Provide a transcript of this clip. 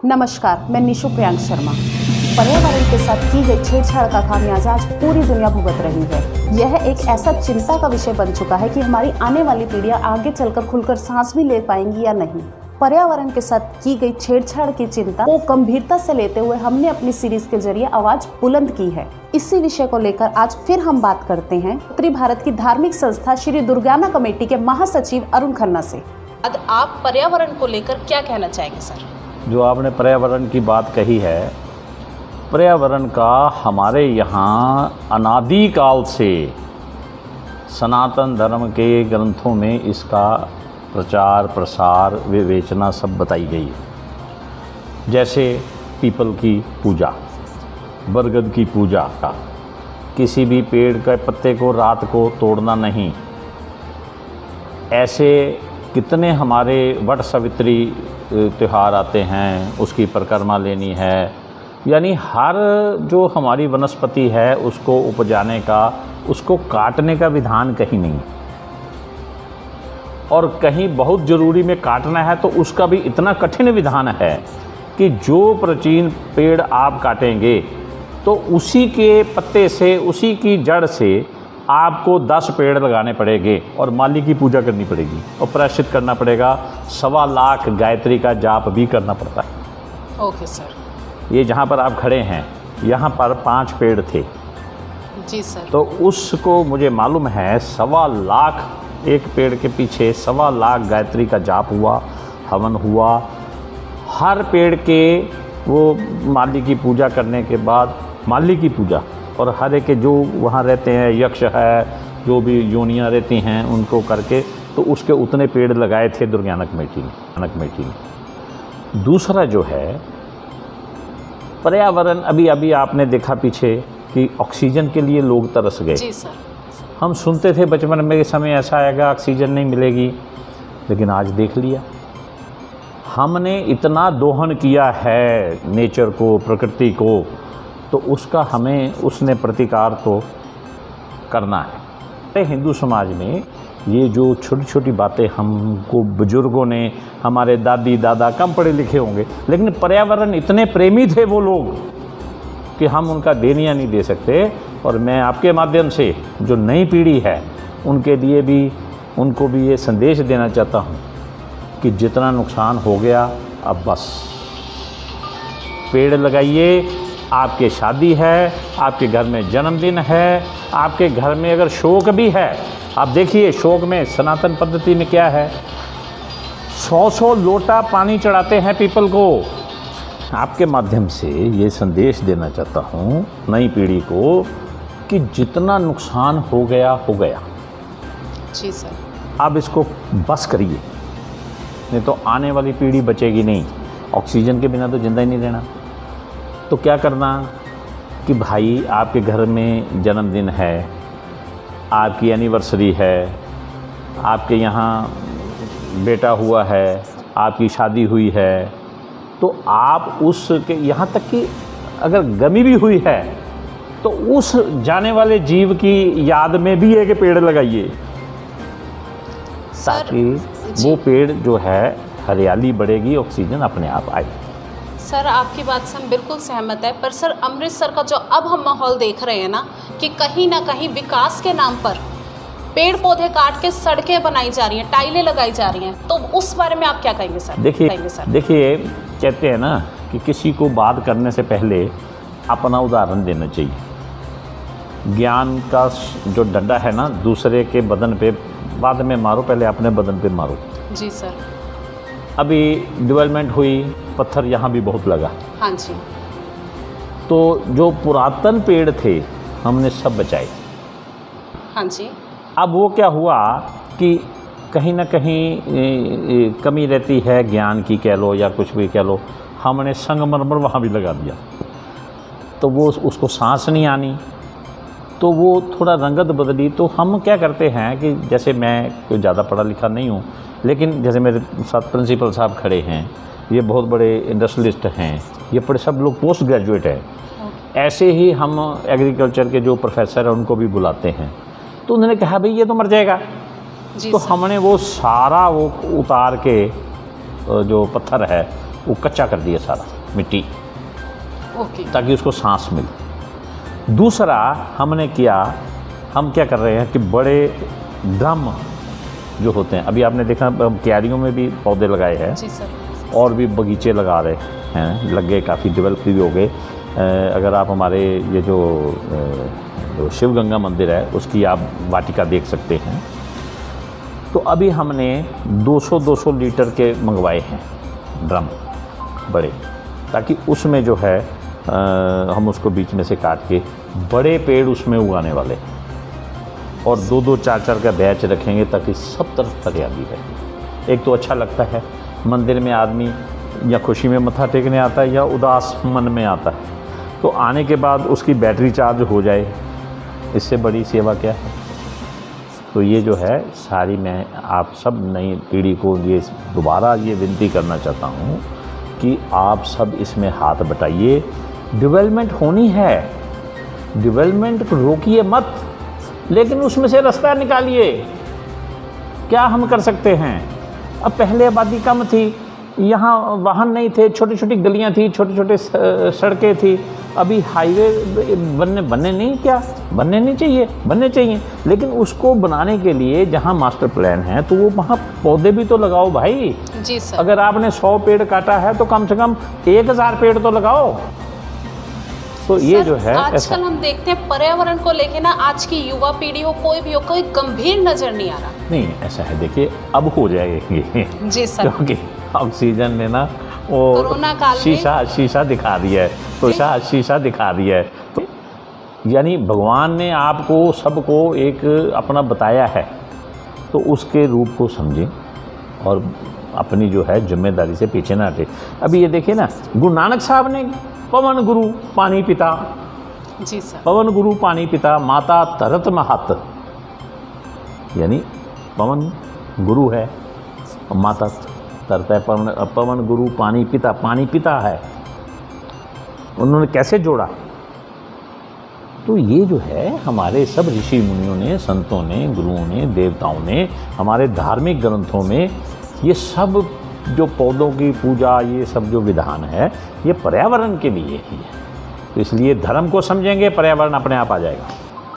नमस्कार, मैं निशु प्रियांक शर्मा। पर्यावरण के साथ की गई छेड़छाड़ का खामियाजा आज पूरी दुनिया भुगत रही है। यह एक ऐसा चिंता का विषय बन चुका है कि हमारी आने वाली पीढ़ियां आगे चलकर खुलकर सांस भी ले पाएंगी या नहीं। पर्यावरण के साथ की गई छेड़छाड़ की चिंता को गंभीरता से लेते हुए हमने अपनी सीरीज के जरिए आवाज बुलंद की है। इसी विषय को लेकर आज फिर हम बात करते हैं उत्तरी भारत की धार्मिक संस्था श्री दुर्गाना कमेटी के महासचिव अरुण खन्ना से। आज आप पर्यावरण को लेकर क्या कहना चाहेंगे सर? जो आपने पर्यावरण की बात कही है, पर्यावरण का हमारे यहाँ अनादि काल से सनातन धर्म के ग्रंथों में इसका प्रचार प्रसार विवेचना सब बताई गई है। जैसे पीपल की पूजा, बरगद की पूजा, किसी भी पेड़ के पत्ते को रात को तोड़ना नहीं, ऐसे कितने हमारे वट सावित्री त्यौहार आते हैं, उसकी परिक्रमा लेनी है। यानी हर जो हमारी वनस्पति है उसको उपजाने का, उसको काटने का विधान कहीं नहीं, और कहीं बहुत ज़रूरी में काटना है तो उसका भी इतना कठिन विधान है कि जो प्राचीन पेड़ आप काटेंगे तो उसी के पत्ते से, उसी की जड़ से आपको 10 पेड़ लगाने पड़ेंगे और माली की पूजा करनी पड़ेगी और प्रायश्चित करना पड़ेगा। 1.25 लाख गायत्री का जाप भी करना पड़ता है। Okay sir. ये जहाँ पर आप खड़े हैं, यहाँ पर 5 पेड़ थे। जी सर। तो उसको मुझे मालूम है 1.25 लाख, एक पेड़ के पीछे 1.25 लाख गायत्री का जाप हुआ, हवन हुआ। हर पेड़ के वो माली की पूजा करने के बाद, माली की पूजा, और हर एक के जो वहाँ रहते हैं, यक्ष है, जो भी योनियाँ रहती हैं, उनको करके तो उसके उतने पेड़ लगाए थे दुर्गाना कमेटी ने। दूसरा जो है पर्यावरण, अभी आपने देखा पीछे कि ऑक्सीजन के लिए लोग तरस गए। जी सर। हम सुनते थे बचपन में कि समय ऐसा आएगा ऑक्सीजन नहीं मिलेगी, लेकिन आज देख लिया, हमने इतना दोहन किया है नेचर को, प्रकृति को, तो उसका हमें उसने प्रतिकार तो करना है। हिंदू समाज में ये जो छोटी छोटी बातें हमको बुजुर्गों ने, हमारे दादी दादा कम पढ़े लिखे होंगे, लेकिन पर्यावरण इतने प्रेमी थे वो लोग कि हम उनका देनिया नहीं दे सकते। और मैं आपके माध्यम से जो नई पीढ़ी है उनके लिए भी, उनको भी ये संदेश देना चाहता हूँ कि जितना नुकसान हो गया अब बस, पेड़ लगाइए। आपके शादी है, आपके घर में जन्मदिन है, आपके घर में अगर शोक भी है, आप देखिए शोक में सनातन पद्धति में क्या है, 100 लोटा पानी चढ़ाते हैं पीपल को। आपके माध्यम से ये संदेश देना चाहता हूँ नई पीढ़ी को कि जितना नुकसान हो गया हो गया। जी सर। अब इसको बस करिए, नहीं तो आने वाली पीढ़ी बचेगी नहीं। ऑक्सीजन के बिना तो जिंदा ही नहीं रहना। तो क्या करना कि भाई आपके घर में जन्मदिन है, आपकी एनिवर्सरी है, आपके यहाँ बेटा हुआ है, आपकी शादी हुई है, तो आप उसके, यहाँ तक कि अगर गमी भी हुई है तो उस जाने वाले जीव की याद में भी एक पेड़ लगाइए, ताकि वो पेड़ जो है हरियाली बढ़ेगी, ऑक्सीजन अपने आप आए। सर, आपकी बात से हम बिल्कुल सहमत है, पर सर अमृतसर का जो अब हम माहौल देख रहे हैं ना, कि कहीं ना कहीं विकास के नाम पर पेड़ पौधे काट के सड़कें बनाई जा रही हैं, टाइलें लगाई जा रही हैं, तो उस बारे में आप क्या कहेंगे सर? देखिए कहते हैं ना कि किसी को बात करने से पहले अपना उदाहरण देना चाहिए। ज्ञान का जो डंडा है ना, दूसरे के बदन पे बाद में मारो, पहले अपने बदन पे मारो। जी सर। अभी डेवलपमेंट हुई, पत्थर यहाँ भी बहुत लगा। हाँ जी। तो जो पुरातन पेड़ थे हमने सब बचाए। हाँ जी। अब वो क्या हुआ कि कहीं ना कहीं कमी रहती है ज्ञान की, कह लो या कुछ भी कह लो, हमने संगमरमर वहाँ भी लगा दिया, तो वो उसको सांस नहीं आनी, तो वो थोड़ा रंगत बदली। तो हम क्या करते हैं कि जैसे मैं कोई ज़्यादा पढ़ा लिखा नहीं हूँ, लेकिन जैसे मेरे साथ प्रिंसिपल साहब खड़े हैं, ये बहुत बड़े इंडस्ट्रियलिस्ट हैं, ये बड़े सब लोग पोस्ट ग्रेजुएट हैं। ऐसे ही हम एग्रीकल्चर के जो प्रोफेसर हैं उनको भी बुलाते हैं, तो उन्होंने कहा भाई ये तो मर जाएगा। तो हमने वो सारा वो उतार के जो पत्थर है वो कच्चा कर दिया सारा मिट्टी, ओके। ताकि उसको सांस मिले। दूसरा हमने किया, हम क्या कर रहे हैं कि बड़े ड्रम जो होते हैं, अभी आपने देखा क्यारियों में भी पौधे लगाए हैं जी सर। और भी बगीचे लगा रहे हैं, लग गए, काफ़ी डेवलप भी हो गए। अगर आप हमारे ये जो शिव गंगा मंदिर है उसकी आप वाटिका देख सकते हैं। तो अभी हमने 200-200 लीटर के मंगवाए हैं ड्रम बड़े, ताकि उसमें जो है हम उसको बीच में से काट के बड़े पेड़ उसमें उगाने वाले, और 2-2, 4-4 का बैच रखेंगे ताकि सब तरफ हरियाली है। एक तो अच्छा लगता है, मंदिर में आदमी या खुशी में मत्था टेकने आता है या उदास मन में आता है, तो आने के बाद उसकी बैटरी चार्ज हो जाए, इससे बड़ी सेवा क्या है। तो ये जो है सारी, मैं आप सब नई पीढ़ी को ये दोबारा ये विनती करना चाहता हूँ कि आप सब इसमें हाथ बटाइए। डेवलपमेंट होनी है, डेवलपमेंट को रोकिए मत, लेकिन उसमें से रास्ता निकालिए। क्या हम कर सकते हैं? अब पहले आबादी कम थी, यहाँ वाहन नहीं थे, छोटी छोटी गलियाँ थी, छोटे छोटे सड़कें थी। अभी हाईवे बनने नहीं, क्या बनने नहीं चाहिए, बनने चाहिए, लेकिन उसको बनाने के लिए जहाँ मास्टर प्लान है तो वो वहाँ पौधे भी तो लगाओ भाई। जी सर। अगर आपने 100 पेड़ काटा है तो कम से कम 1000 पेड़ तो लगाओ। तो ये जो है आजकल हम देखते हैं पर्यावरण को लेके ना, आज की युवा पीढ़ी हो, कोई भी हो, कोई गंभीर नजर नहीं आ रहा। नहीं, ऐसा है, देखिए अब हो जाएगी जी सर। क्योंकि ऑक्सीजन ने ना वो कोरोना काल में शीशा दिखा दिया है, तो शीशा दिखा दिया है। तो यानी भगवान ने आपको सबको एक अपना बताया है, तो उसके रूप को समझें और अपनी जो है जिम्मेदारी से पीछे ना हटे। अभी ये देखिए ना, गुरु नानक साहब ने पवन गुरु पानी पिता, जी सर, पवन गुरु पानी पिता, माता तरत महत, यानी पवन गुरु है और माता तरता है। पवन गुरु पानी पिता है। उन्होंने कैसे जोड़ा? तो ये जो है हमारे सब ऋषि मुनियों ने, संतों ने, गुरुओं ने, देवताओं ने, हमारे धार्मिक ग्रंथों में ये सब जो पौधों की पूजा, ये सब जो विधान है, ये पर्यावरण के लिए ही है। तो इसलिए धर्म को समझेंगे, पर्यावरण अपने आप आ जाएगा।